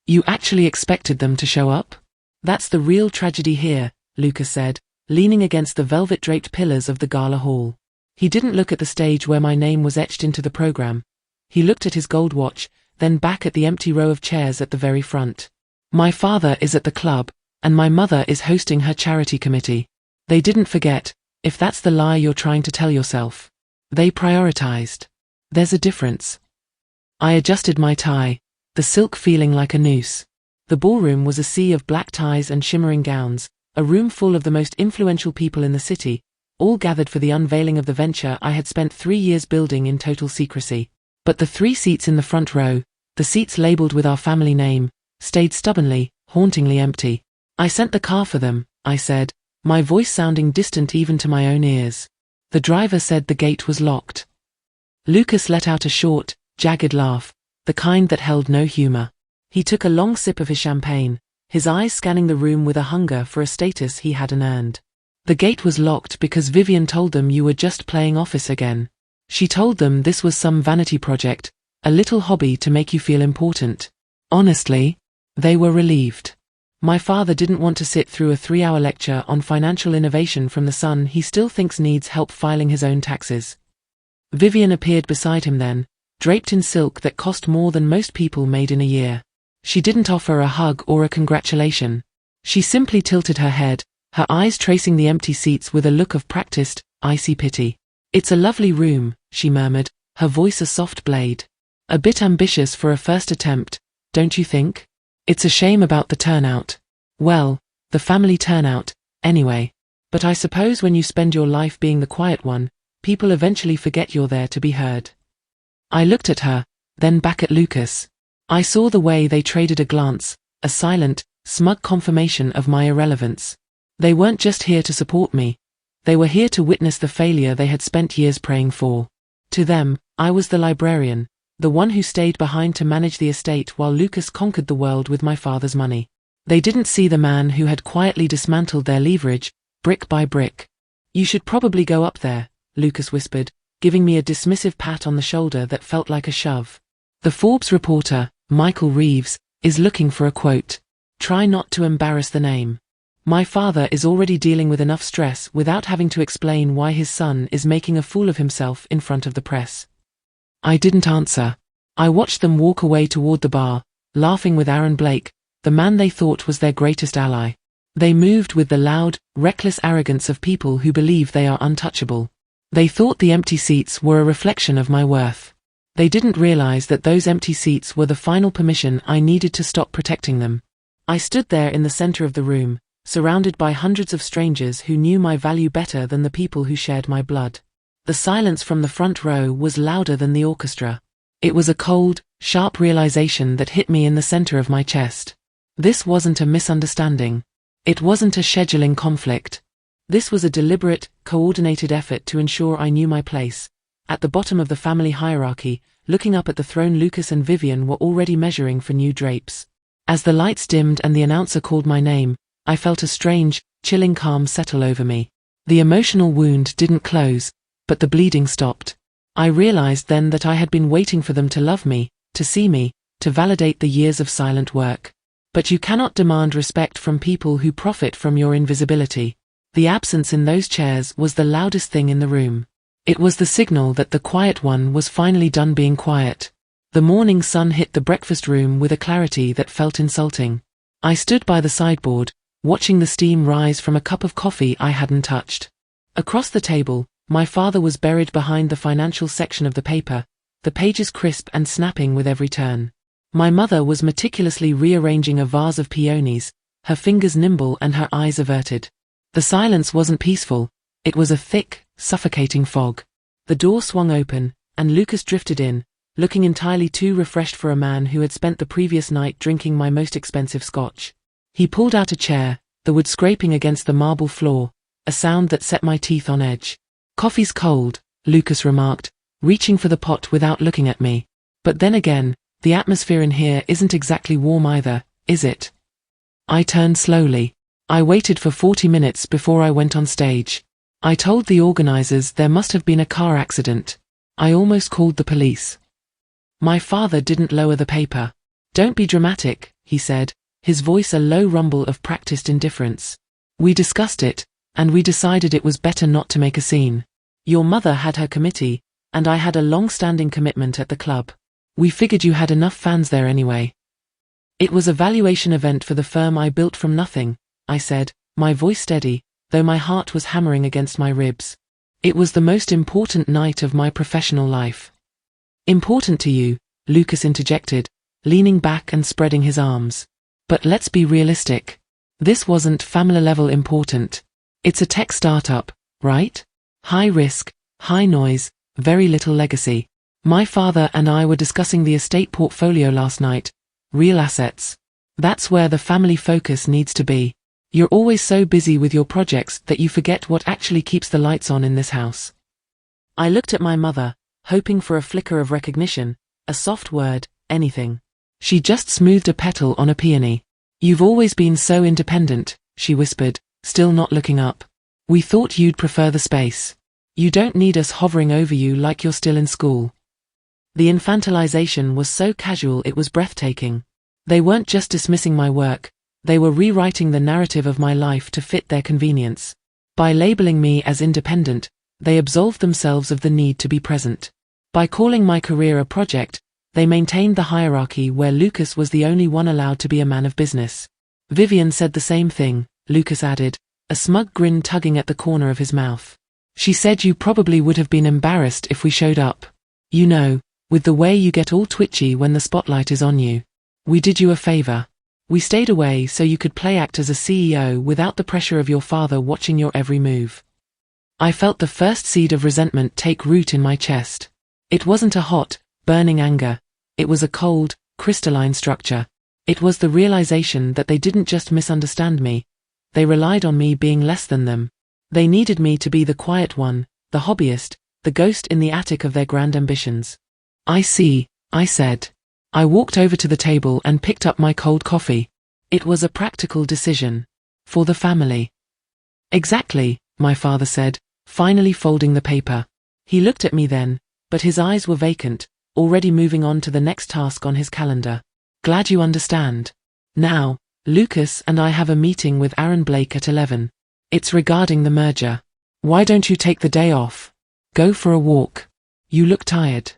You actually expected them to show up? That's the real tragedy here, Lucas said, leaning against the velvet-draped pillars of the gala hall. He didn't look at the stage where my name was etched into the program. He looked at his gold watch, then back at the empty row of chairs at the very front. My father is at the club, and my mother is hosting her charity committee. They didn't forget, if that's the lie you're trying to tell yourself. They prioritized. There's a difference. I adjusted my tie, the silk feeling like a noose. The ballroom was a sea of black ties and shimmering gowns, a room full of the most influential people in the city, all gathered for the unveiling of the venture I had spent 3 years building in total secrecy. But the 3 seats in the front row, the seats labeled with our family name, stayed stubbornly, hauntingly empty. I sent the car for them, I said, my voice sounding distant even to my own ears. The driver said the gate was locked. Lucas let out a short, jagged laugh, the kind that held no humor. He took a long sip of his champagne, his eyes scanning the room with a hunger for a status he hadn't earned. The gate was locked because Vivian told them you were just playing office again. She told them this was some vanity project, a little hobby to make you feel important. Honestly, they were relieved. My father didn't want to sit through a 3-hour lecture on financial innovation from the son he still thinks needs help filing his own taxes. Vivian appeared beside him then, draped in silk that cost more than most people made in a year. She didn't offer a hug or a congratulation. She simply tilted her head, her eyes tracing the empty seats with a look of practiced, icy pity. It's a lovely room, she murmured, her voice a soft blade. A bit ambitious for a first attempt, don't you think? It's a shame about the turnout. Well, the family turnout, anyway. But I suppose when you spend your life being the quiet one, people eventually forget you're there to be heard. I looked at her, then back at Lucas. I saw the way they traded a glance, a silent, smug confirmation of my irrelevance. They weren't just here to support me. They were here to witness the failure they had spent years praying for. To them, I was the librarian, the one who stayed behind to manage the estate while Lucas conquered the world with my father's money. They didn't see the man who had quietly dismantled their leverage, brick by brick. You should probably go up there, Lucas whispered, giving me a dismissive pat on the shoulder that felt like a shove. The Forbes reporter, Michael Reeves, is looking for a quote. Try not to embarrass the name. My father is already dealing with enough stress without having to explain why his son is making a fool of himself in front of the press. I didn't answer. I watched them walk away toward the bar, laughing with Aaron Blake, the man they thought was their greatest ally. They moved with the loud, reckless arrogance of people who believe they are untouchable. They thought the empty seats were a reflection of my worth. They didn't realize that those empty seats were the final permission I needed to stop protecting them. I stood there in the center of the room, surrounded by hundreds of strangers who knew my value better than the people who shared my blood. The silence from the front row was louder than the orchestra. It was a cold, sharp realization that hit me in the center of my chest. This wasn't a misunderstanding. It wasn't a scheduling conflict. This was a deliberate, coordinated effort to ensure I knew my place. At the bottom of the family hierarchy, looking up at the throne, Lucas and Vivian were already measuring for new drapes. As the lights dimmed and the announcer called my name, I felt a strange, chilling calm settle over me. The emotional wound didn't close, but the bleeding stopped. I realized then that I had been waiting for them to love me, to see me, to validate the years of silent work. But you cannot demand respect from people who profit from your invisibility. The absence in those chairs was the loudest thing in the room. It was the signal that the quiet one was finally done being quiet. The morning sun hit the breakfast room with a clarity that felt insulting. I stood by the sideboard, watching the steam rise from a cup of coffee I hadn't touched. Across the table, my father was buried behind the financial section of the paper, the pages crisp and snapping with every turn. My mother was meticulously rearranging a vase of peonies, her fingers nimble and her eyes averted. The silence wasn't peaceful, it was a thick, suffocating fog. The door swung open, and Lucas drifted in, looking entirely too refreshed for a man who had spent the previous night drinking my most expensive scotch. He pulled out a chair, the wood scraping against the marble floor, a sound that set my teeth on edge. "Coffee's cold," Lucas remarked, reaching for the pot without looking at me. "But then again, the atmosphere in here isn't exactly warm either, is it?" I turned slowly. I waited for 40 minutes before I went on stage. I told the organizers there must have been a car accident. I almost called the police. My father didn't lower the paper. "Don't be dramatic," he said, his voice a low rumble of practiced indifference. We discussed it, and we decided it was better not to make a scene. Your mother had her committee, and I had a long-standing commitment at the club. We figured you had enough fans there anyway. It was a valuation event for the firm I built from nothing, I said, my voice steady, though my heart was hammering against my ribs. It was the most important night of my professional life. Important to you, Lucas interjected, leaning back and spreading his arms. But let's be realistic. This wasn't family-level important. It's a tech startup, right? High risk, high noise, very little legacy. My father and I were discussing the estate portfolio last night. Real assets. That's where the family focus needs to be. You're always so busy with your projects that you forget what actually keeps the lights on in this house. I looked at my mother, hoping for a flicker of recognition, a soft word, anything. She just smoothed a petal on a peony. You've always been so independent, she whispered, still not looking up. We thought you'd prefer the space. You don't need us hovering over you like you're still in school. The infantilization was so casual it was breathtaking. They weren't just dismissing my work, they were rewriting the narrative of my life to fit their convenience. By labeling me as independent, they absolved themselves of the need to be present. By calling my career a project, they maintained the hierarchy where Lucas was the only one allowed to be a man of business. Vivian said the same thing, Lucas added, a smug grin tugging at the corner of his mouth. She said you probably would have been embarrassed if we showed up. You know, with the way you get all twitchy when the spotlight is on you. We did you a favor. We stayed away so you could play act as a CEO without the pressure of your father watching your every move. I felt the first seed of resentment take root in my chest. It wasn't a hot, burning anger. It was a cold, crystalline structure. It was the realization that they didn't just misunderstand me. They relied on me being less than them. They needed me to be the quiet one, the hobbyist, the ghost in the attic of their grand ambitions. I see, I said. I walked over to the table and picked up my cold coffee. It was a practical decision. For the family. Exactly, my father said, finally folding the paper. He looked at me then, but his eyes were vacant, already moving on to the next task on his calendar. Glad you understand. Now, Lucas and I have a meeting with Aaron Blake at 11. It's regarding the merger. Why don't you take the day off? Go for a walk. You look tired.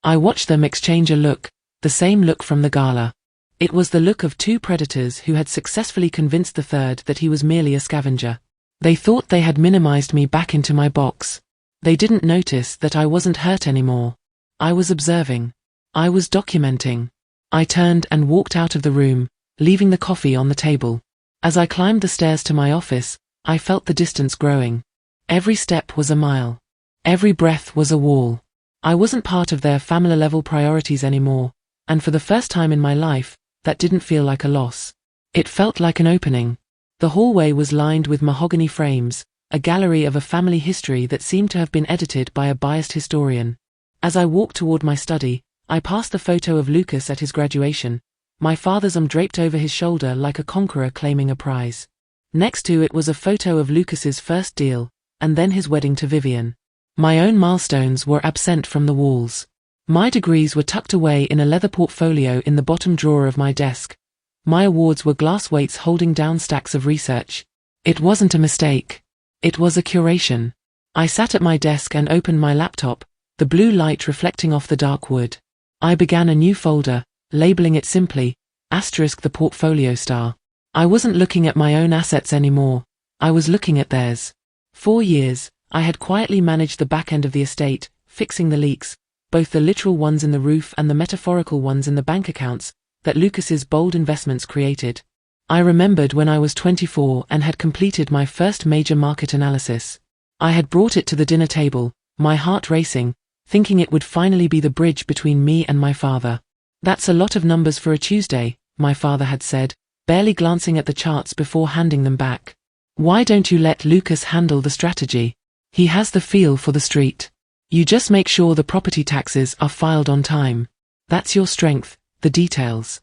I watched them exchange a look, the same look from the gala. It was the look of two predators who had successfully convinced the third that he was merely a scavenger. They thought they had minimized me back into my box. They didn't notice that I wasn't hurt anymore. I was observing. I was documenting. I turned and walked out of the room, leaving the coffee on the table. As I climbed the stairs to my office, I felt the distance growing. Every step was a mile. Every breath was a wall. I wasn't part of their family-level priorities anymore, and for the first time in my life, that didn't feel like a loss. It felt like an opening. The hallway was lined with mahogany frames, a gallery of a family history that seemed to have been edited by a biased historian. As I walked toward my study, I passed the photo of Lucas at his graduation, my father's arm draped over his shoulder like a conqueror claiming a prize. Next to it was a photo of Lucas's first deal, and then his wedding to Vivian. My own milestones were absent from the walls. My degrees were tucked away in a leather portfolio in the bottom drawer of my desk. My awards were glass weights holding down stacks of research. It wasn't a mistake. It was a curation. I sat at my desk and opened my laptop, the blue light reflecting off the dark wood. I began a new folder, labeling it simply, * the portfolio star. I wasn't looking at my own assets anymore. I was looking at theirs. 4 years, I had quietly managed the back end of the estate, fixing the leaks, both the literal ones in the roof and the metaphorical ones in the bank accounts, that Lucas's bold investments created. I remembered when I was 24 and had completed my first major market analysis. I had brought it to the dinner table, my heart racing, thinking it would finally be the bridge between me and my father. That's a lot of numbers for a Tuesday, my father had said, barely glancing at the charts before handing them back. Why don't you let Lucas handle the strategy? He has the feel for the street. You just make sure the property taxes are filed on time. That's your strength, the details.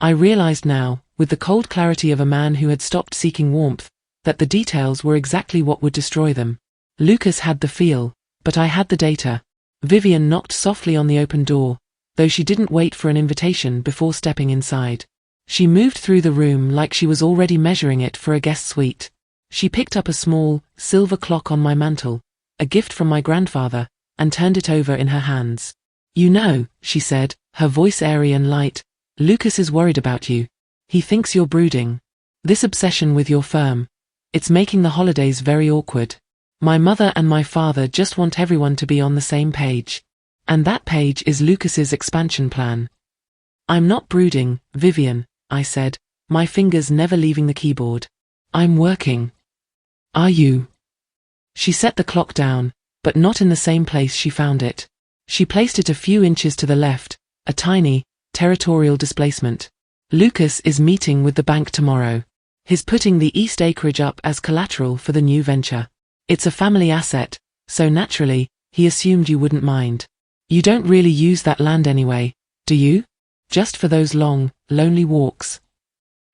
I realized now, with the cold clarity of a man who had stopped seeking warmth, that the details were exactly what would destroy them. Lucas had the feel, but I had the data. Vivian knocked softly on the open door, though she didn't wait for an invitation before stepping inside. She moved through the room like she was already measuring it for a guest suite. She picked up a small, silver clock on my mantel, a gift from my grandfather, and turned it over in her hands. "You know," she said, her voice airy and light, "Lucas is worried about you. He thinks you're brooding. This obsession with your firm. It's making the holidays very awkward. My mother and my father just want everyone to be on the same page. And that page is Lucas's expansion plan." "I'm not brooding, Vivian," I said, my fingers never leaving the keyboard. "I'm working." "Are you?" She set the clock down, but not in the same place she found it. She placed it a few inches to the left, a tiny, territorial displacement. "Lucas is meeting with the bank tomorrow. He's putting the East acreage up as collateral for the new venture. It's a family asset, so naturally, he assumed you wouldn't mind. You don't really use that land anyway, do you? Just for those long, lonely walks."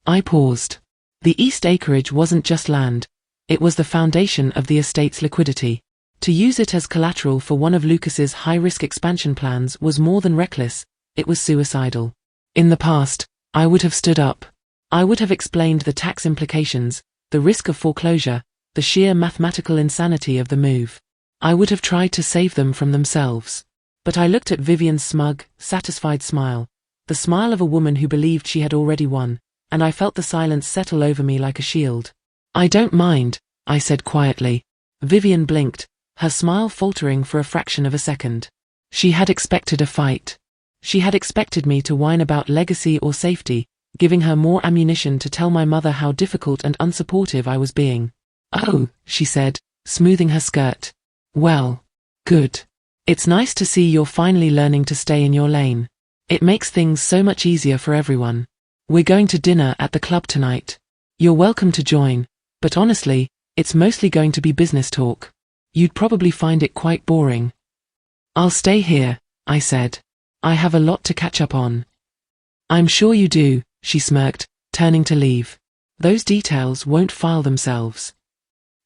I paused. The East acreage wasn't just land. It was the foundation of the estate's liquidity. To use it as collateral for one of Lucas's high-risk expansion plans was more than reckless, it was suicidal. In the past, I would have stood up. I would have explained the tax implications, the risk of foreclosure, the sheer mathematical insanity of the move. I would have tried to save them from themselves. But I looked at Vivian's smug, satisfied smile, the smile of a woman who believed she had already won, and I felt the silence settle over me like a shield. "I don't mind," I said quietly. Vivian blinked, her smile faltering for a fraction of a second. She had expected a fight. She had expected me to whine about legacy or safety, giving her more ammunition to tell my mother how difficult and unsupportive I was being. "Oh," she said, smoothing her skirt. "Well, good. It's nice to see you're finally learning to stay in your lane. It makes things so much easier for everyone. We're going to dinner at the club tonight. You're welcome to join, but honestly, it's mostly going to be business talk. You'd probably find it quite boring." "I'll stay here," I said. "I have a lot to catch up on." "I'm sure you do," she smirked, turning to leave. "Those details won't file themselves."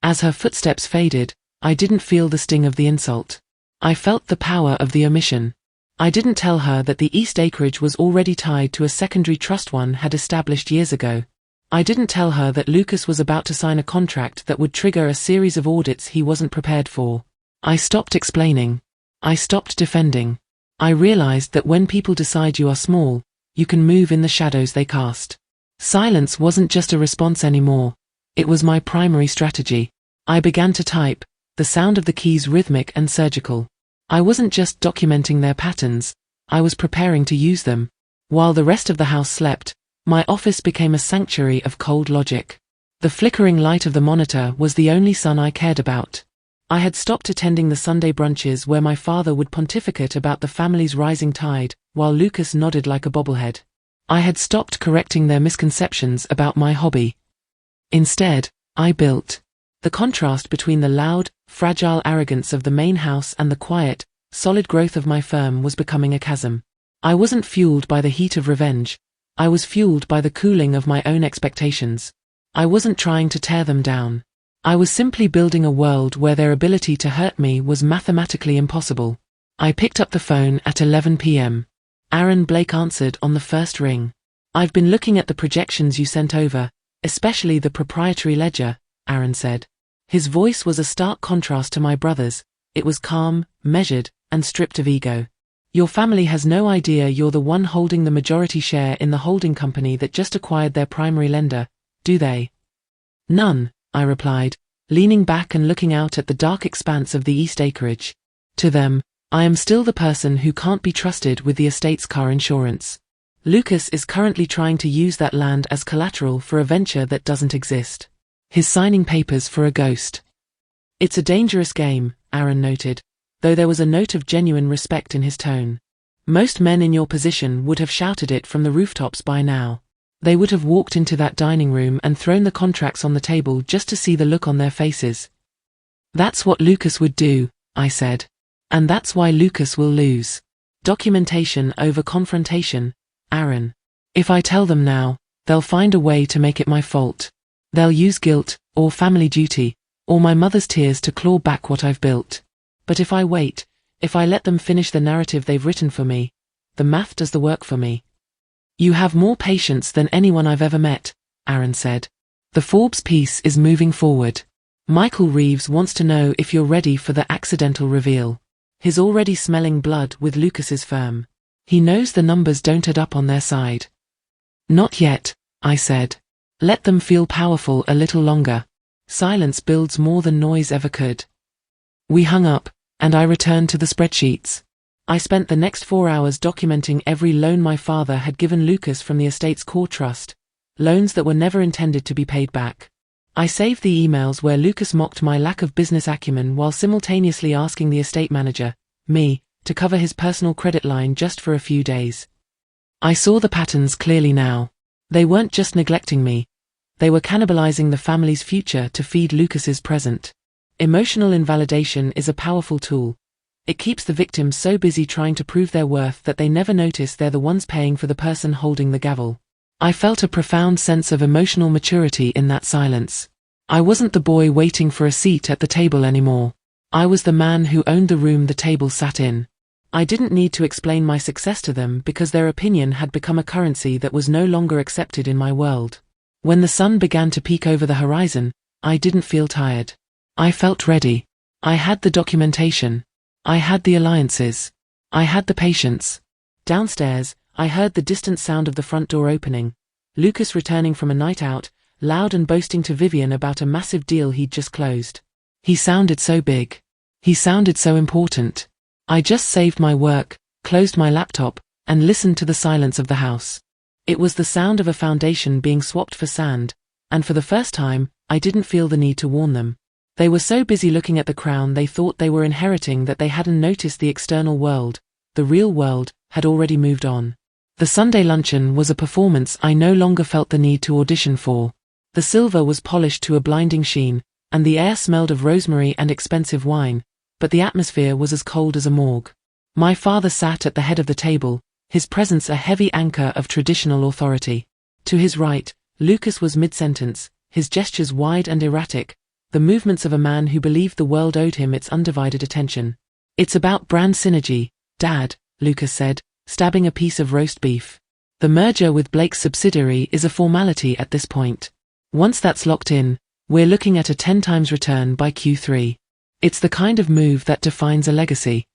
As her footsteps faded, I didn't feel the sting of the insult. I felt the power of the omission. I didn't tell her that the East acreage was already tied to a secondary trust one had established years ago. I didn't tell her that Lucas was about to sign a contract that would trigger a series of audits he wasn't prepared for. I stopped explaining. I stopped defending. I realized that when people decide you are small, you can move in the shadows they cast. Silence wasn't just a response anymore. It was my primary strategy. I began to type, the sound of the keys rhythmic and surgical. I wasn't just documenting their patterns, I was preparing to use them. While the rest of the house slept, my office became a sanctuary of cold logic. The flickering light of the monitor was the only sun I cared about. I had stopped attending the Sunday brunches where my father would pontificate about the family's rising tide, while Lucas nodded like a bobblehead. I had stopped correcting their misconceptions about my hobby. Instead, I built. The contrast between the loud, fragile arrogance of the main house and the quiet, solid growth of my firm was becoming a chasm. I wasn't fueled by the heat of revenge. I was fueled by the cooling of my own expectations. I wasn't trying to tear them down. I was simply building a world where their ability to hurt me was mathematically impossible. I picked up the phone at 11 p.m. Aaron Blake answered on the first ring. "I've been looking at the projections you sent over, especially the proprietary ledger," Aaron said. His voice was a stark contrast to my brother's. It was calm, measured, and stripped of ego. "Your family has no idea you're the one holding the majority share in the holding company that just acquired their primary lender, do they?" "None," I replied, leaning back and looking out at the dark expanse of the East acreage. "To them, I am still the person who can't be trusted with the estate's car insurance. Lucas is currently trying to use that land as collateral for a venture that doesn't exist. He's signing papers for a ghost." "It's a dangerous game," Aaron noted, though there was a note of genuine respect in his tone. "Most men in your position would have shouted it from the rooftops by now. They would have walked into that dining room and thrown the contracts on the table just to see the look on their faces." "That's what Lucas would do," I said. "And that's why Lucas will lose. Documentation over confrontation, Aaron. If I tell them now, they'll find a way to make it my fault. They'll use guilt, or family duty, or my mother's tears to claw back what I've built. But if I wait, if I let them finish the narrative they've written for me, the math does the work for me." You have more patience than anyone I've ever met, Aaron said. The Forbes piece is moving forward. Michael Reeves wants to know if you're ready for the accidental reveal. He's already smelling blood with Lucas's firm. He knows the numbers don't add up on their side. Not yet, I said. Let them feel powerful a little longer. Silence builds more than noise ever could. We hung up, and I returned to the spreadsheets. I spent the next 4 hours documenting every loan my father had given Lucas from the estate's core trust, loans that were never intended to be paid back. I saved the emails where Lucas mocked my lack of business acumen while simultaneously asking the estate manager, me, to cover his personal credit line just for a few days. I saw the patterns clearly now. They weren't just neglecting me. They were cannibalizing the family's future to feed Lucas's present. Emotional invalidation is a powerful tool. It keeps the victim so busy trying to prove their worth that they never notice they're the ones paying for the person holding the gavel. I felt a profound sense of emotional maturity in that silence. I wasn't the boy waiting for a seat at the table anymore. I was the man who owned the room the table sat in. I didn't need to explain my success to them because their opinion had become a currency that was no longer accepted in my world. When the sun began to peek over the horizon, I didn't feel tired. I felt ready. I had the documentation. I had the alliances. I had the patience. Downstairs, I heard the distant sound of the front door opening. Lucas returning from a night out, loud and boasting to Vivian about a massive deal he'd just closed. He sounded so big. He sounded so important. I just saved my work, closed my laptop, and listened to the silence of the house. It was the sound of a foundation being swapped for sand, and for the first time, I didn't feel the need to warn them. They were so busy looking at the crown they thought they were inheriting that they hadn't noticed the external world. The real world had already moved on. The Sunday luncheon was a performance I no longer felt the need to audition for. The silver was polished to a blinding sheen, and the air smelled of rosemary and expensive wine, but the atmosphere was as cold as a morgue. My father sat at the head of the table, his presence a heavy anchor of traditional authority. To his right, Lucas was mid-sentence, his gestures wide and erratic, the movements of a man who believed the world owed him its undivided attention. It's about brand synergy, Dad, Lucas said, stabbing a piece of roast beef. The merger with Blake's subsidiary is a formality at this point. Once that's locked in, we're looking at a 10 times return by Q3. It's the kind of move that defines a legacy.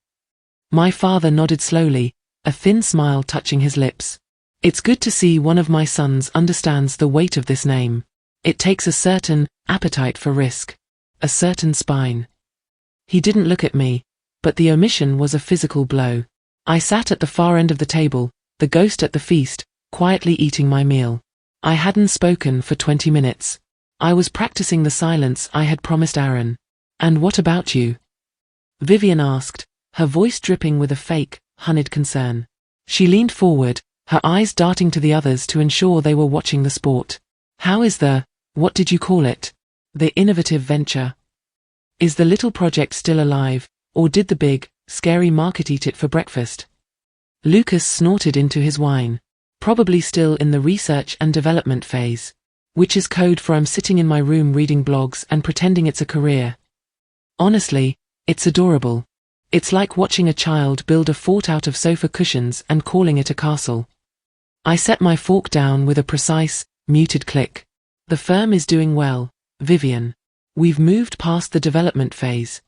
My father nodded slowly, a thin smile touching his lips. It's good to see one of my sons understands the weight of this name. It takes a certain appetite for risk, a certain spine. He didn't look at me, but the omission was a physical blow. I sat at the far end of the table, the ghost at the feast, quietly eating my meal. I hadn't spoken for 20 minutes. I was practicing the silence I had promised Aaron. And what about you? Vivian asked, her voice dripping with a fake, honeyed concern. She leaned forward, her eyes darting to the others to ensure they were watching the sport. How is what did you call it? The innovative venture? Is the little project still alive, or did the big, scary market eat it for breakfast? Lucas snorted into his wine. Probably still in the research and development phase. Which is code for I'm sitting in my room reading blogs and pretending it's a career. Honestly, it's adorable. It's like watching a child build a fort out of sofa cushions and calling it a castle. I set my fork down with a precise, muted click. The firm is doing well, Vivian. We've moved past the development phase.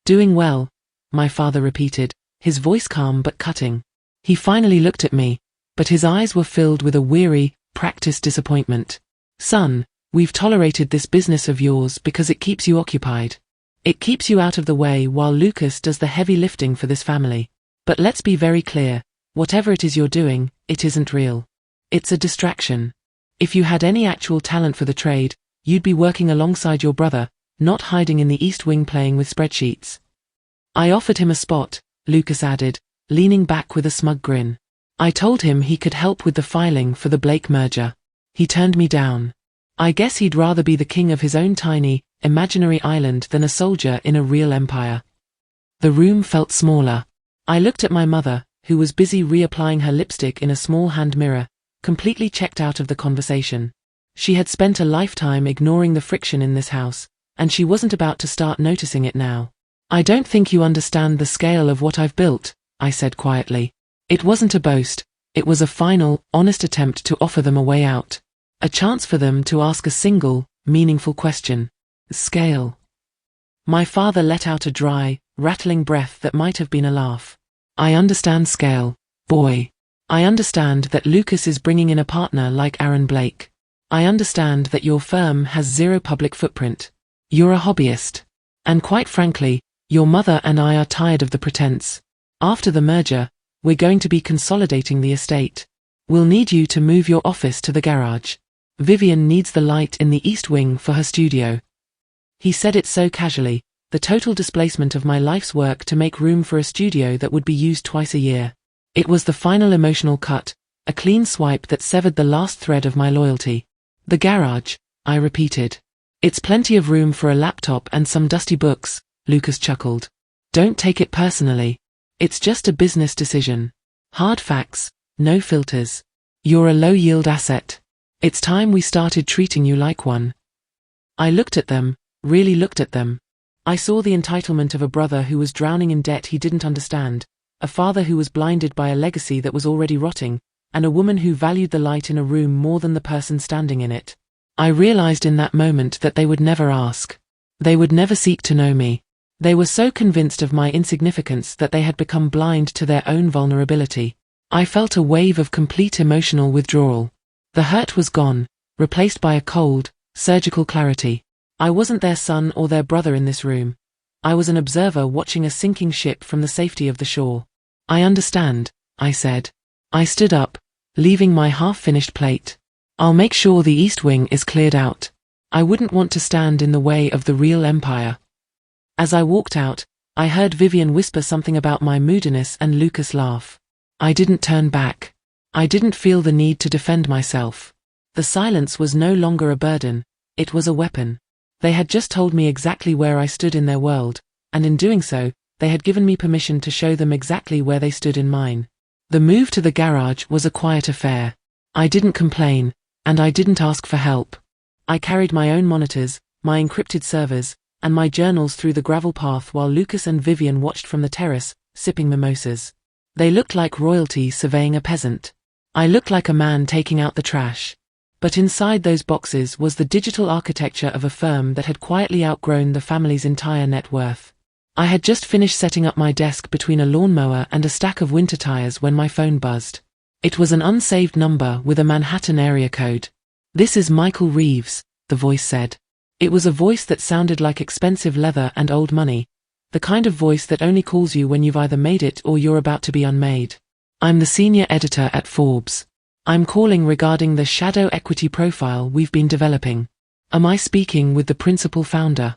Doing well, my father repeated, his voice calm but cutting. He finally looked at me, but his eyes were filled with a weary, practiced disappointment. Son, we've tolerated this business of yours because it keeps you occupied. It keeps you out of the way while Lucas does the heavy lifting for this family. But let's be very clear, whatever it is you're doing, it isn't real. It's a distraction. If you had any actual talent for the trade, you'd be working alongside your brother, not hiding in the East Wing playing with spreadsheets. I offered him a spot, Lucas added, leaning back with a smug grin. I told him he could help with the filing for the Blake merger. He turned me down. I guess he'd rather be the king of his own tiny, imaginary island than a soldier in a real empire. The room felt smaller. I looked at my mother, who was busy reapplying her lipstick in a small hand mirror, completely checked out of the conversation. She had spent a lifetime ignoring the friction in this house, and she wasn't about to start noticing it now. I don't think you understand the scale of what I've built, I said quietly. It wasn't a boast, It was a final, honest attempt to offer them a way out. A chance for them to ask a single, meaningful question. Scale. My father let out a dry, rattling breath that might have been a laugh. I understand scale, boy. I understand that Lucas is bringing in a partner like Aaron Blake. I understand that your firm has zero public footprint. You're a hobbyist. And quite frankly, your mother and I are tired of the pretense. After the merger, we're going to be consolidating the estate. We'll need you to move your office to the garage. Vivian needs the light in the east wing for her studio. He said it so casually, the total displacement of my life's work to make room for a studio that would be used twice a year. It was the final emotional cut, a clean swipe that severed the last thread of my loyalty. The garage, I repeated. It's plenty of room for a laptop and some dusty books, Lucas chuckled. Don't take it personally. It's just a business decision. Hard facts, no filters. You're a low-yield asset. It's time we started treating you like one. I looked at them, really looked at them. I saw the entitlement of a brother who was drowning in debt he didn't understand, a father who was blinded by a legacy that was already rotting, and a woman who valued the light in a room more than the person standing in it. I realized in that moment that they would never ask. They would never seek to know me. They were so convinced of my insignificance that they had become blind to their own vulnerability. I felt a wave of complete emotional withdrawal. The hurt was gone, replaced by a cold, surgical clarity. I wasn't their son or their brother in this room. I was an observer watching a sinking ship from the safety of the shore. I understand, I said. I stood up, leaving my half-finished plate. I'll make sure the east wing is cleared out. I wouldn't want to stand in the way of the real empire. As I walked out, I heard Vivian whisper something about my moodiness and Lucas laugh. I didn't turn back. I didn't feel the need to defend myself. The silence was no longer a burden, it was a weapon. They had just told me exactly where I stood in their world, and in doing so, they had given me permission to show them exactly where they stood in mine. The move to the garage was a quiet affair. I didn't complain, and I didn't ask for help. I carried my own monitors, my encrypted servers, and my journals through the gravel path while Lucas and Vivian watched from the terrace, sipping mimosas. They looked like royalty surveying a peasant. I looked like a man taking out the trash. But inside those boxes was the digital architecture of a firm that had quietly outgrown the family's entire net worth. I had just finished setting up my desk between a lawnmower and a stack of winter tires when my phone buzzed. It was an unsaved number with a Manhattan area code. "This is Michael Reeves," the voice said. It was a voice that sounded like expensive leather and old money, the kind of voice that only calls you when you've either made it or you're about to be unmade. "I'm the senior editor at Forbes. I'm calling regarding the shadow equity profile we've been developing. Am I speaking with the principal founder?"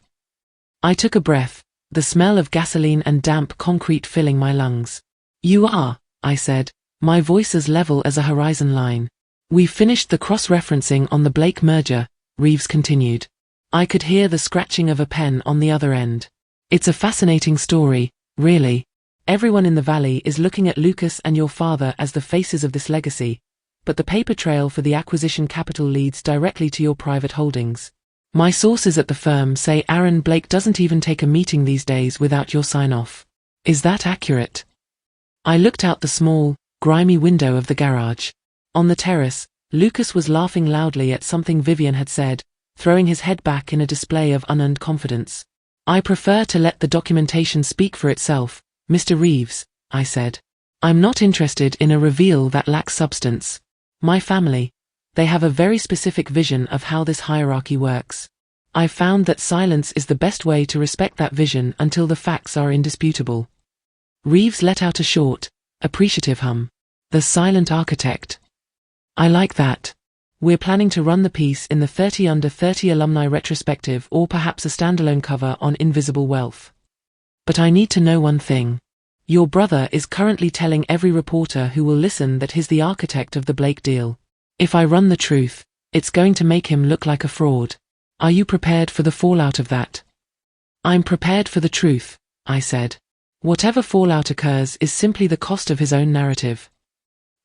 I took a breath, the smell of gasoline and damp concrete filling my lungs. "You are," I said, my voice as level as a horizon line. "We've finished the cross-referencing on the Blake merger," Reeves continued. I could hear the scratching of a pen on the other end. "It's a fascinating story, really. Everyone in the valley is looking at Lucas and your father as the faces of this legacy, but the paper trail for the acquisition capital leads directly to your private holdings. My sources at the firm say Aaron Blake doesn't even take a meeting these days without your sign-off. Is that accurate?" I looked out the small, grimy window of the garage. On the terrace, Lucas was laughing loudly at something Vivian had said, throwing his head back in a display of unearned confidence. "I prefer to let the documentation speak for itself, Mr. Reeves," I said. "I'm not interested in a reveal that lacks substance. My family, they have a very specific vision of how this hierarchy works. I've found that silence is the best way to respect that vision until the facts are indisputable." Reeves let out a short, appreciative hum. "The silent architect. I like that. We're planning to run the piece in the 30 Under 30 alumni retrospective or perhaps a standalone cover on invisible wealth. But I need to know one thing. Your brother is currently telling every reporter who will listen that he's the architect of the Blake deal. If I run the truth, it's going to make him look like a fraud. Are you prepared for the fallout of that?" "I'm prepared for the truth," I said. "Whatever fallout occurs is simply the cost of his own narrative."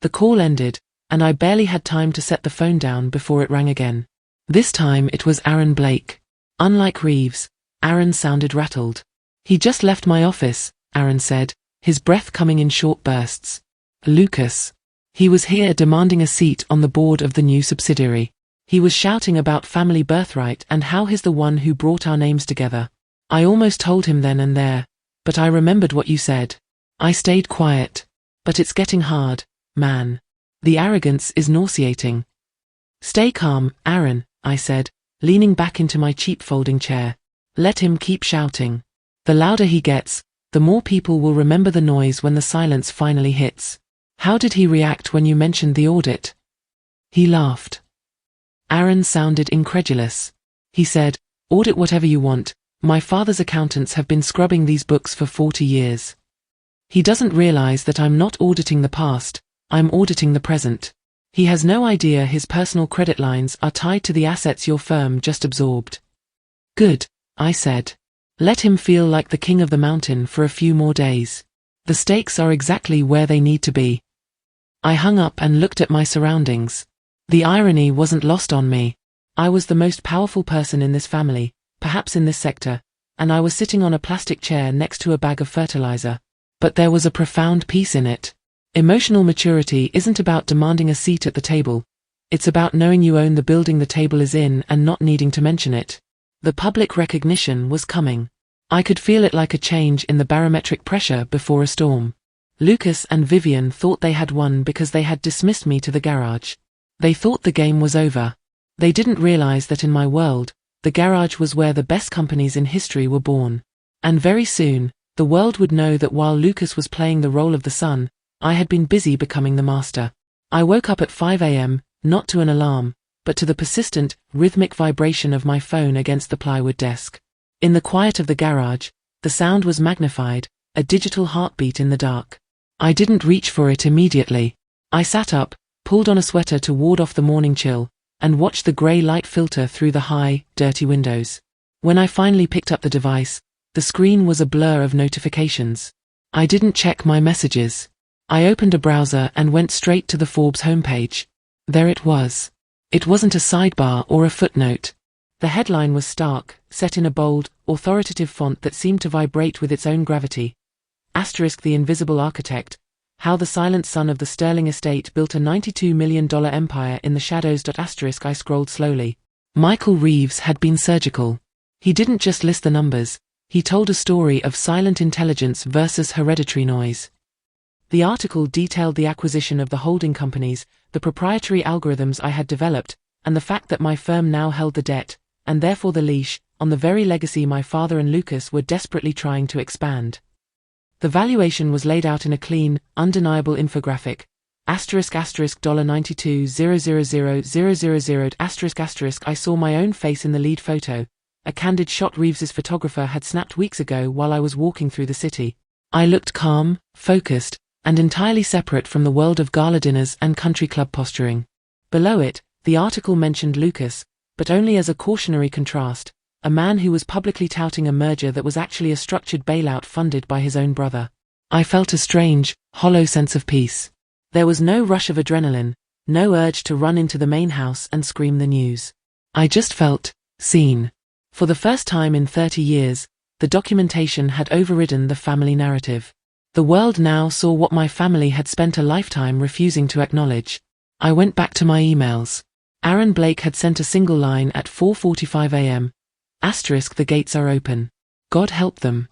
The call ended, and I barely had time to set the phone down before it rang again. This time it was Aaron Blake. Unlike Reeves, Aaron sounded rattled. "He just left my office," Aaron said, his breath coming in short bursts. "Lucas. He was here demanding a seat on the board of the new subsidiary. He was shouting about family birthright and how he's the one who brought our names together. I almost told him then and there, but I remembered what you said. I stayed quiet. But it's getting hard, man. The arrogance is nauseating. Stay calm, Aaron, I said, leaning back into my cheap folding chair. Let him keep shouting. The louder he gets, the more people will remember the noise when the silence finally hits. How did he react when you mentioned the audit? He laughed. Aaron sounded incredulous. He said, "Audit whatever you want. My father's accountants have been scrubbing these books for 40 years. He doesn't realize that I'm not auditing the past, I'm auditing the present. He has no idea his personal credit lines are tied to the assets your firm just absorbed." Good, I said. Let him feel like the king of the mountain for a few more days. The stakes are exactly where they need to be. I hung up and looked at my surroundings. The irony wasn't lost on me. I was the most powerful person in this family, perhaps in this sector, and I was sitting on a plastic chair next to a bag of fertilizer. But there was a profound peace in it. Emotional maturity isn't about demanding a seat at the table. It's about knowing you own the building the table is in and not needing to mention it. The public recognition was coming. I could feel it like a change in the barometric pressure before a storm. Lucas and Vivian thought they had won because they had dismissed me to the garage. They thought the game was over. They didn't realize that in my world, the garage was where the best companies in history were born. And very soon, the world would know that while Lucas was playing the role of the son, I had been busy becoming the master. I woke up at 5 a.m., not to an alarm, but to the persistent, rhythmic vibration of my phone against the plywood desk. In the quiet of the garage, the sound was magnified, a digital heartbeat in the dark. I didn't reach for it immediately. I sat up, pulled on a sweater to ward off the morning chill, and watched the grey light filter through the high, dirty windows. When I finally picked up the device, the screen was a blur of notifications. I didn't check my messages. I opened a browser and went straight to the Forbes homepage. There it was. It wasn't a sidebar or a footnote. The headline was stark, set in a bold, authoritative font that seemed to vibrate with its own gravity. Asterisk the invisible architect, how the silent son of the Sterling estate built a $92 million empire in the shadows. Asterisk I scrolled slowly. Michael Reeves had been surgical. He didn't just list the numbers, he told a story of silent intelligence versus hereditary noise. The article detailed the acquisition of the holding companies, the proprietary algorithms I had developed, and the fact that my firm now held the debt, and therefore the leash, on the very legacy my father and Lucas were desperately trying to expand. The valuation was laid out in a clean, undeniable infographic. Asterisk asterisk $92,000,000 asterisk asterisk I saw my own face in the lead photo, a candid shot Reeves's photographer had snapped weeks ago while I was walking through the city. I looked calm, focused, and entirely separate from the world of gala dinners and country club posturing. Below it, the article mentioned Lucas, but only as a cautionary contrast, a man who was publicly touting a merger that was actually a structured bailout funded by his own brother. I felt a strange, hollow sense of peace. There was no rush of adrenaline, no urge to run into the main house and scream the news. I just felt seen. For the first time in 30 years, the documentation had overridden the family narrative. The world now saw what my family had spent a lifetime refusing to acknowledge. I went back to my emails. Aaron Blake had sent a single line at 4:45 a.m. Asterisk the gates are open. God help them.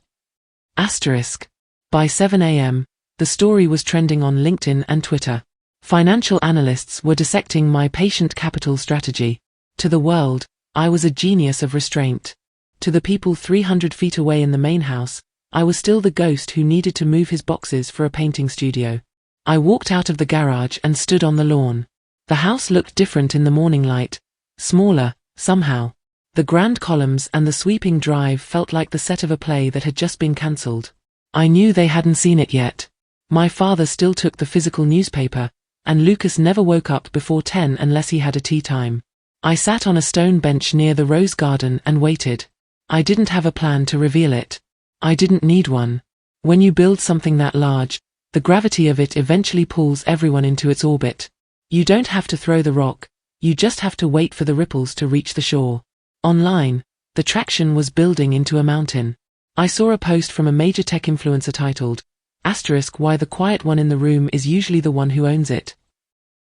Asterisk. By 7 a.m., the story was trending on LinkedIn and Twitter. Financial analysts were dissecting my patient capital strategy. To the world, I was a genius of restraint. To the people 300 feet away in the main house, I was still the ghost who needed to move his boxes for a painting studio. I walked out of the garage and stood on the lawn. The house looked different in the morning light, smaller, somehow. The grand columns and the sweeping drive felt like the set of a play that had just been cancelled. I knew they hadn't seen it yet. My father still took the physical newspaper, and Lucas never woke up before 10 unless he had a tea time. I sat on a stone bench near the rose garden and waited. I didn't have a plan to reveal it. I didn't need one. When you build something that large, the gravity of it eventually pulls everyone into its orbit. You don't have to throw the rock, you just have to wait for the ripples to reach the shore. Online, the traction was building into a mountain. I saw a post from a major tech influencer titled, Asterisk why the quiet one in the room is usually the one who owns it.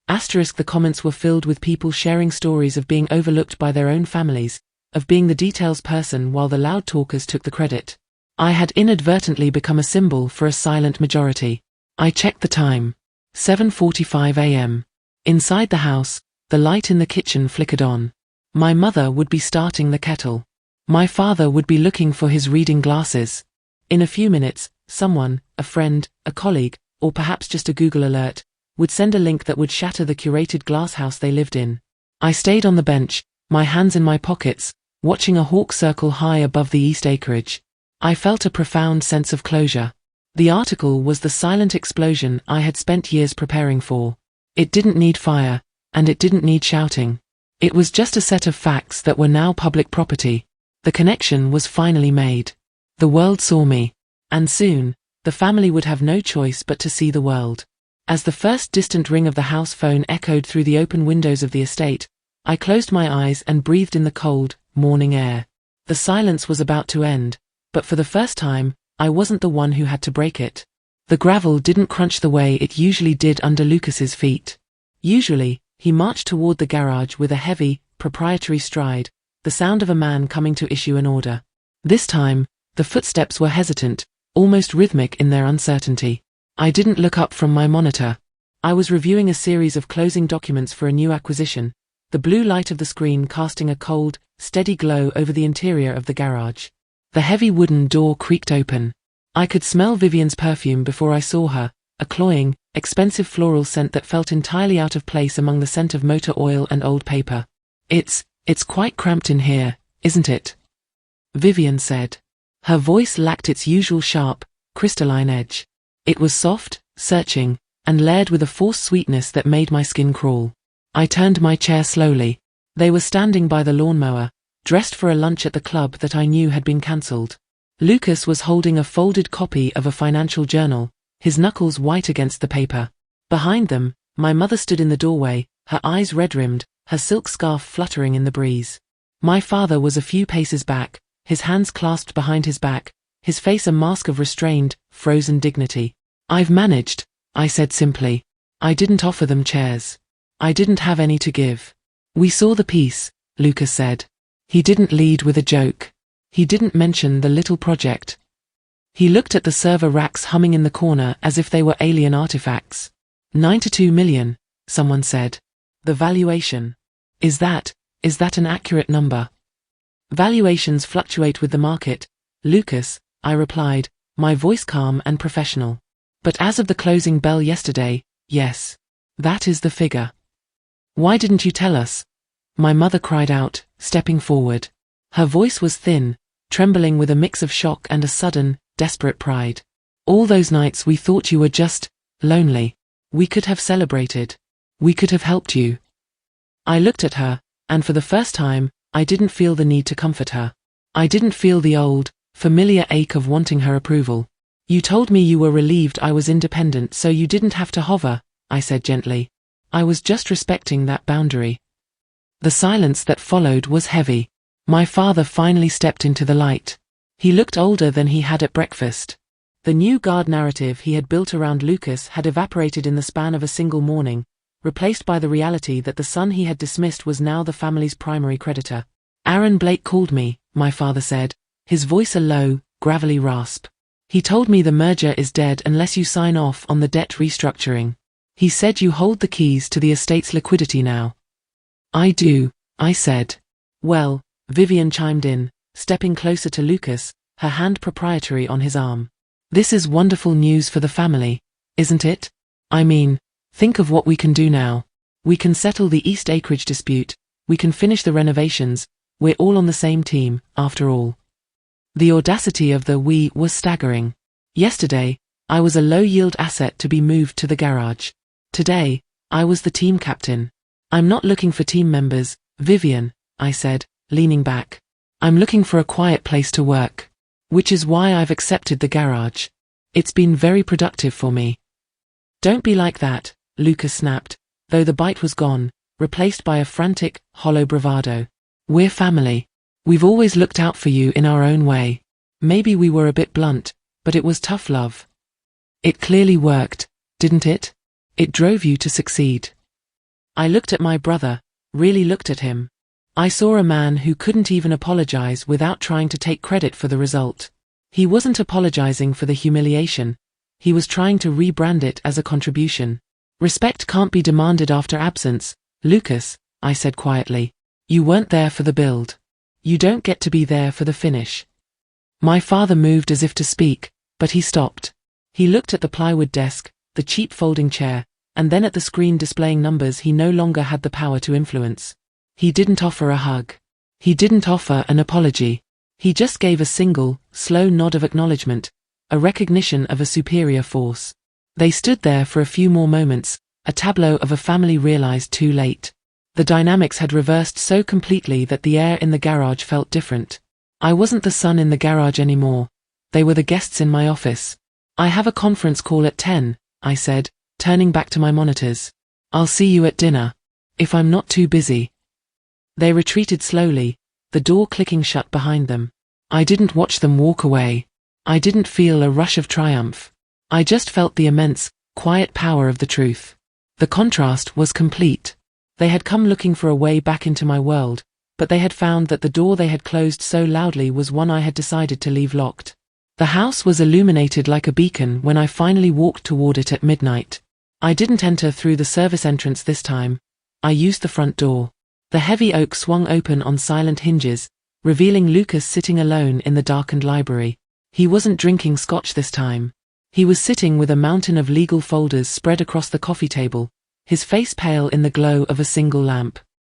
The comments were filled with people sharing stories of being overlooked by their own families, of being the details person while the loud talkers took the credit. I had inadvertently become a symbol for a silent majority. I checked the time. 7:45 a.m. Inside the house, the light in the kitchen flickered on. My mother would be starting the kettle. My father would be looking for his reading glasses. In a few minutes, someone, a friend, a colleague, or perhaps just a Google alert, would send a link that would shatter the curated glasshouse they lived in. I stayed on the bench, my hands in my pockets, watching a hawk circle high above the east acreage. I felt a profound sense of closure. The article was the silent explosion I had spent years preparing for. It didn't need fire, and it didn't need shouting. It was just a set of facts that were now public property. The connection was finally made. The world saw me. And soon, the family would have no choice but to see the world. As the first distant ring of the house phone echoed through the open windows of the estate, I closed my eyes and breathed in the cold, morning air. The silence was about to end, but for the first time, I wasn't the one who had to break it. The gravel didn't crunch the way it usually did under Lucas's feet. Usually, he marched toward the garage with a heavy, proprietary stride, the sound of a man coming to issue an order. This time, the footsteps were hesitant, almost rhythmic in their uncertainty. I didn't look up from my monitor. I was reviewing a series of closing documents for a new acquisition, the blue light of the screen casting a cold, steady glow over the interior of the garage. The heavy wooden door creaked open. I could smell Vivian's perfume before I saw her, a cloying, expensive floral scent that felt entirely out of place among the scent of motor oil and old paper. It's quite cramped in here, isn't it? Vivian said. Her voice lacked its usual sharp, crystalline edge. It was soft, searching, and layered with a forced sweetness that made my skin crawl. I turned my chair slowly. They were standing by the lawnmower, dressed for a lunch at the club that I knew had been cancelled. Lucas was holding a folded copy of a financial journal, his knuckles white against the paper. Behind them, my mother stood in the doorway, her eyes red-rimmed, her silk scarf fluttering in the breeze. My father was a few paces back, his hands clasped behind his back, his face a mask of restrained, frozen dignity. I've managed, I said simply. I didn't offer them chairs. I didn't have any to give. We saw the piece, Lucas said. He didn't lead with a joke. He didn't mention the little project. He looked at the server racks humming in the corner as if they were alien artifacts. 92 million, someone said. The valuation. Is that an accurate number? Valuations fluctuate with the market, Lucas, I replied, my voice calm and professional. But as of the closing bell yesterday, yes. That is the figure. Why didn't you tell us? My mother cried out, stepping forward. Her voice was thin, trembling with a mix of shock and a sudden, desperate pride. All those nights we thought you were just lonely. We could have celebrated. We could have helped you. I looked at her, and for the first time, I didn't feel the need to comfort her. I didn't feel the old, familiar ache of wanting her approval. You told me you were relieved I was independent so you didn't have to hover, I said gently. I was just respecting that boundary. The silence that followed was heavy. My father finally stepped into the light. He looked older than he had at breakfast. The new guard narrative he had built around Lucas had evaporated in the span of a single morning, replaced by the reality that the son he had dismissed was now the family's primary creditor. Aaron Blake called me, my father said, his voice a low, gravelly rasp. He told me the merger is dead unless you sign off on the debt restructuring. He said you hold the keys to the estate's liquidity now. I do, I said. Well, Vivian chimed in, stepping closer to Lucas, her hand proprietary on his arm. This is wonderful news for the family, isn't it? I mean, think of what we can do now. We can settle the East Acreage dispute, we can finish the renovations, we're all on the same team, after all. The audacity of the "we" was staggering. Yesterday, I was a low-yield asset to be moved to the garage. Today, I was the team captain. I'm not looking for team members, Vivian, I said, leaning back. I'm looking for a quiet place to work. Which is why I've accepted the garage. It's been very productive for me. Don't be like that, Lucas snapped, though the bite was gone, replaced by a frantic, hollow bravado. We're family. We've always looked out for you in our own way. Maybe we were a bit blunt, but it was tough love. It clearly worked, didn't it? It drove you to succeed. I looked at my brother, really looked at him. I saw a man who couldn't even apologize without trying to take credit for the result. He wasn't apologizing for the humiliation. He was trying to rebrand it as a contribution. Respect can't be demanded after absence, Lucas, I said quietly. You weren't there for the build. You don't get to be there for the finish. My father moved as if to speak, but he stopped. He looked at the plywood desk, the cheap folding chair, and then at the screen displaying numbers he no longer had the power to influence. He didn't offer a hug. He didn't offer an apology. He just gave a single, slow nod of acknowledgement, a recognition of a superior force. They stood there for a few more moments, a tableau of a family realized too late. The dynamics had reversed so completely that the air in the garage felt different. I wasn't the son in the garage anymore. They were the guests in my office. I have a conference call at 10, I said, turning back to my monitors. I'll see you at dinner. If I'm not too busy. They retreated slowly, the door clicking shut behind them. I didn't watch them walk away. I didn't feel a rush of triumph. I just felt the immense, quiet power of the truth. The contrast was complete. They had come looking for a way back into my world, but they had found that the door they had closed so loudly was one I had decided to leave locked. The house was illuminated like a beacon when I finally walked toward it at midnight. I didn't enter through the service entrance this time. I used the front door. The heavy oak swung open on silent hinges, revealing Lucas sitting alone in the darkened library. He wasn't drinking scotch this time. He was sitting with a mountain of legal folders spread across the coffee table, his face pale in the glow of a single lamp.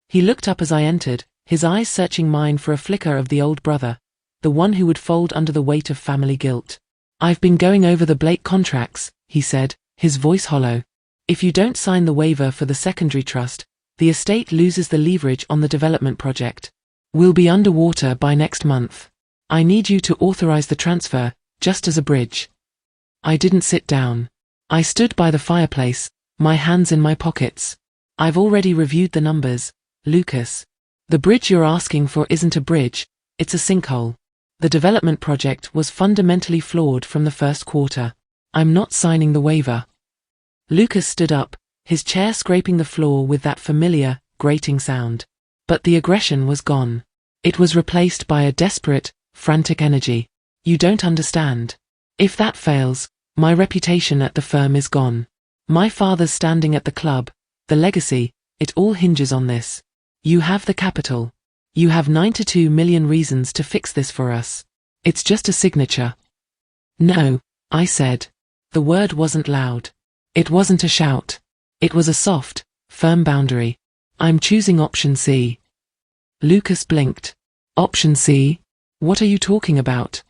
He looked up as I entered, his eyes searching mine for a flicker of the old brother, the one who would fold under the weight of family guilt. I've been going over the Blake contracts, he said, his voice hollow. If you don't sign the waiver for the secondary trust, the estate loses the leverage on the development project. We'll be underwater by next month. I need you to authorize the transfer, just as a bridge. I didn't sit down. I stood by the fireplace, my hands in my pockets. I've already reviewed the numbers, Lucas. The bridge you're asking for isn't a bridge, it's a sinkhole. The development project was fundamentally flawed from the first quarter. I'm not signing the waiver. Lucas stood up, his chair scraping the floor with that familiar, grating sound. But the aggression was gone. It was replaced by a desperate, frantic energy. You don't understand. If that fails, my reputation at the firm is gone. My father's standing at the club, the legacy, it all hinges on this. You have the capital. You have 92 million reasons to fix this for us. It's just a signature. No, I said. The word wasn't loud. It wasn't a shout. It was a soft, firm boundary. I'm choosing option C. Lucas blinked. Option C? What are you talking about?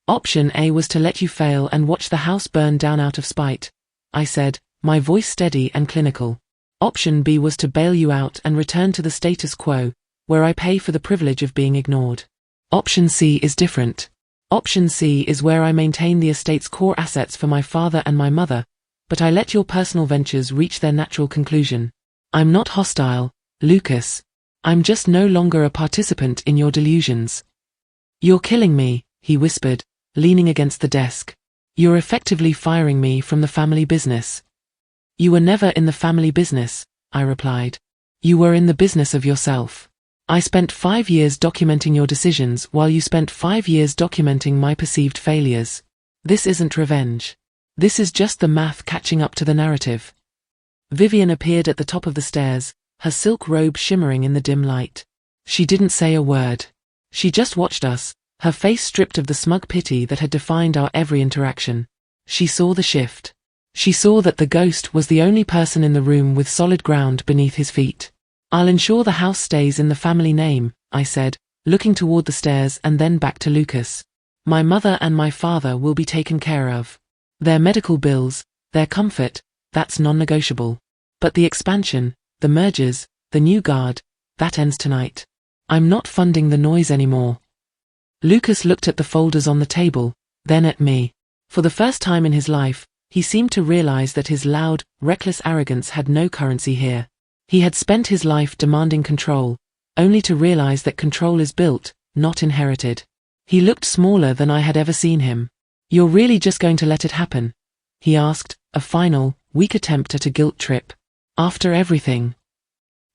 Option A was to let you fail and watch the house burn down out of spite, I said, my voice steady and clinical. Option B was to bail you out and return to the status quo, where I pay for the privilege of being ignored. Option C is different. Option C is where I maintain the estate's core assets for my father and my mother, but I let your personal ventures reach their natural conclusion. I'm not hostile, Lucas. I'm just no longer a participant in your delusions. You're killing me, he whispered, leaning against the desk. You're effectively firing me from the family business. You were never in the family business, I replied. You were in the business of yourself. I spent 5 years documenting your decisions while you spent 5 years documenting my perceived failures. This isn't revenge. This is just the math catching up to the narrative. Vivian appeared at the top of the stairs, her silk robe shimmering in the dim light. She didn't say a word. She just watched us, her face stripped of the smug pity that had defined our every interaction. She saw the shift. She saw that the ghost was the only person in the room with solid ground beneath his feet. I'll ensure the house stays in the family name, I said, looking toward the stairs and then back to Lucas. My mother and my father will be taken care of. Their medical bills, their comfort, that's non-negotiable. But the expansion, the mergers, the new guard, that ends tonight. I'm not funding the noise anymore. Lucas looked at the folders on the table, then at me. For the first time in his life, he seemed to realize that his loud, reckless arrogance had no currency here. He had spent his life demanding control, only to realize that control is built, not inherited. He looked smaller than I had ever seen him. You're really just going to let it happen? He asked, a final, weak attempt at a guilt trip. After everything.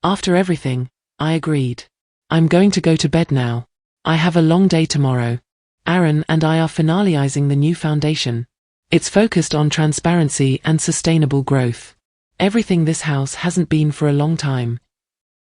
After everything, I agreed. I'm going to go to bed now. I have a long day tomorrow. Aaron and I are finalizing the new foundation. It's focused on transparency and sustainable growth. Everything this house hasn't been for a long time.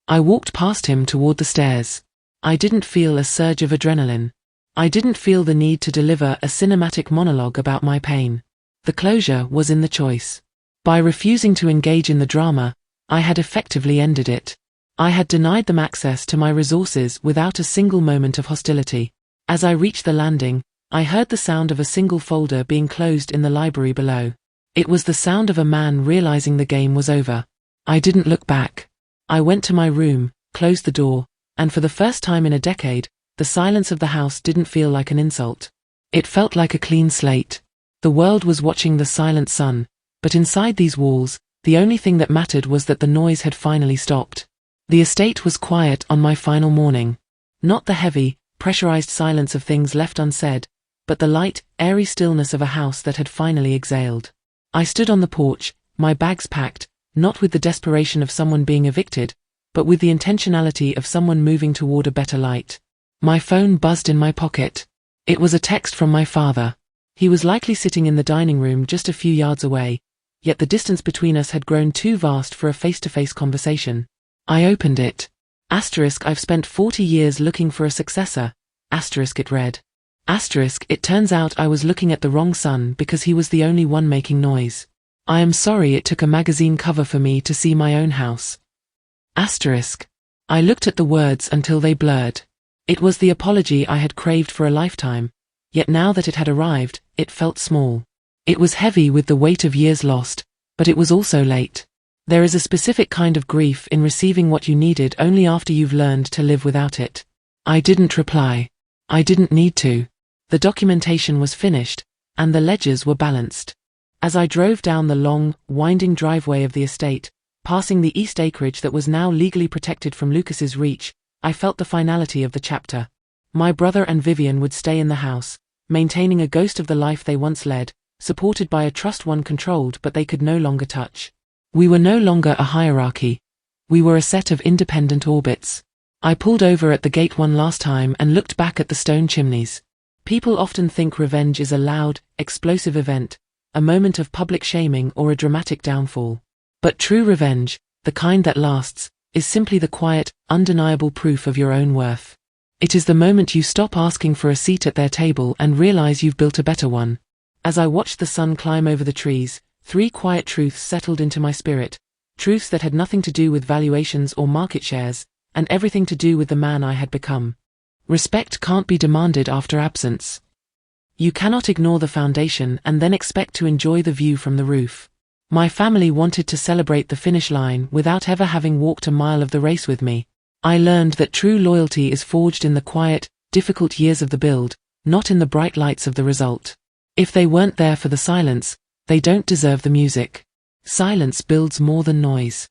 I walked past him toward the stairs. I didn't feel a surge of adrenaline. I didn't feel the need to deliver a cinematic monologue about my pain. The closure was in the choice. By refusing to engage in the drama, I had effectively ended it. I had denied them access to my resources without a single moment of hostility. As I reached the landing, I heard the sound of a single folder being closed in the library below. It was the sound of a man realizing the game was over. I didn't look back. I went to my room, closed the door, and for the first time in a decade, the silence of the house didn't feel like an insult. It felt like a clean slate. The world was watching the silent sun, but inside these walls, the only thing that mattered was that the noise had finally stopped. The estate was quiet on my final morning. Not the heavy, pressurized silence of things left unsaid, but the light, airy stillness of a house that had finally exhaled. I stood on the porch, my bags packed, not with the desperation of someone being evicted, but with the intentionality of someone moving toward a better light. My phone buzzed in my pocket. It was a text from my father. He was likely sitting in the dining room just a few yards away, yet the distance between us had grown too vast for a face-to-face conversation. I opened it. I've spent 40 years looking for a successor. It read. It turns out I was looking at the wrong son because he was the only one making noise. I am sorry it took a magazine cover for me to see my own house. I looked at the words until they blurred. It was the apology I had craved for a lifetime, yet now that it had arrived, it felt small. It was heavy with the weight of years lost, but it was also late. There is a specific kind of grief in receiving what you needed only after you've learned to live without it. I didn't reply. I didn't need to. The documentation was finished, and the ledgers were balanced. As I drove down the long, winding driveway of the estate, passing the east acreage that was now legally protected from Lucas's reach, I felt the finality of the chapter. My brother and Vivian would stay in the house, maintaining a ghost of the life they once led, supported by a trust one controlled but they could no longer touch. We were no longer a hierarchy. We were a set of independent orbits. I pulled over at the gate one last time and looked back at the stone chimneys. People often think revenge is a loud, explosive event, a moment of public shaming or a dramatic downfall. But true revenge, the kind that lasts, is simply the quiet, undeniable proof of your own worth. It is the moment you stop asking for a seat at their table and realize you've built a better one. As I watched the sun climb over the trees, 3 quiet truths settled into my spirit, truths that had nothing to do with valuations or market shares, and everything to do with the man I had become. Respect can't be demanded after absence. You cannot ignore the foundation and then expect to enjoy the view from the roof. My family wanted to celebrate the finish line without ever having walked a mile of the race with me. I learned that true loyalty is forged in the quiet, difficult years of the build, not in the bright lights of the result. If they weren't there for the silence, they don't deserve the music. Silence builds more than noise.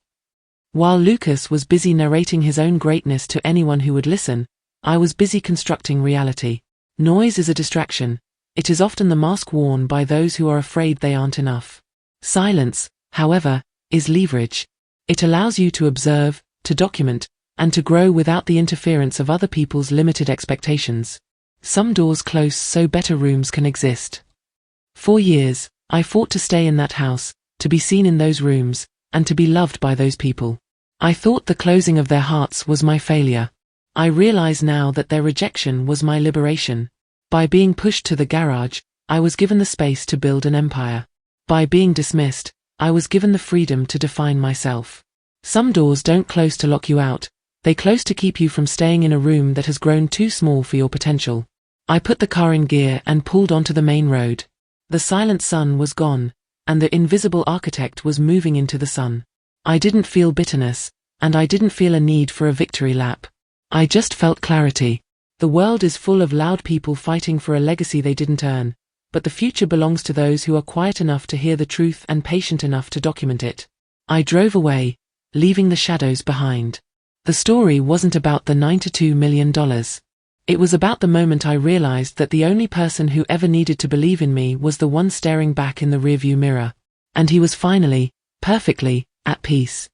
While Lucas was busy narrating his own greatness to anyone who would listen, I was busy constructing reality. Noise is a distraction. It is often the mask worn by those who are afraid they aren't enough. Silence, however, is leverage. It allows you to observe, to document, and to grow without the interference of other people's limited expectations. Some doors close so better rooms can exist. For years, I fought to stay in that house, to be seen in those rooms, and to be loved by those people. I thought the closing of their hearts was my failure. I realize now that their rejection was my liberation. By being pushed to the garage, I was given the space to build an empire. By being dismissed, I was given the freedom to define myself. Some doors don't close to lock you out, they close to keep you from staying in a room that has grown too small for your potential. I put the car in gear and pulled onto the main road. The silent sun was gone, and the invisible architect was moving into the sun. I didn't feel bitterness, and I didn't feel a need for a victory lap. I just felt clarity. The world is full of loud people fighting for a legacy they didn't earn, but the future belongs to those who are quiet enough to hear the truth and patient enough to document it. I drove away, leaving the shadows behind. The story wasn't about the $92 million. It was about the moment I realized that the only person who ever needed to believe in me was the one staring back in the rearview mirror. And he was finally, perfectly, at peace.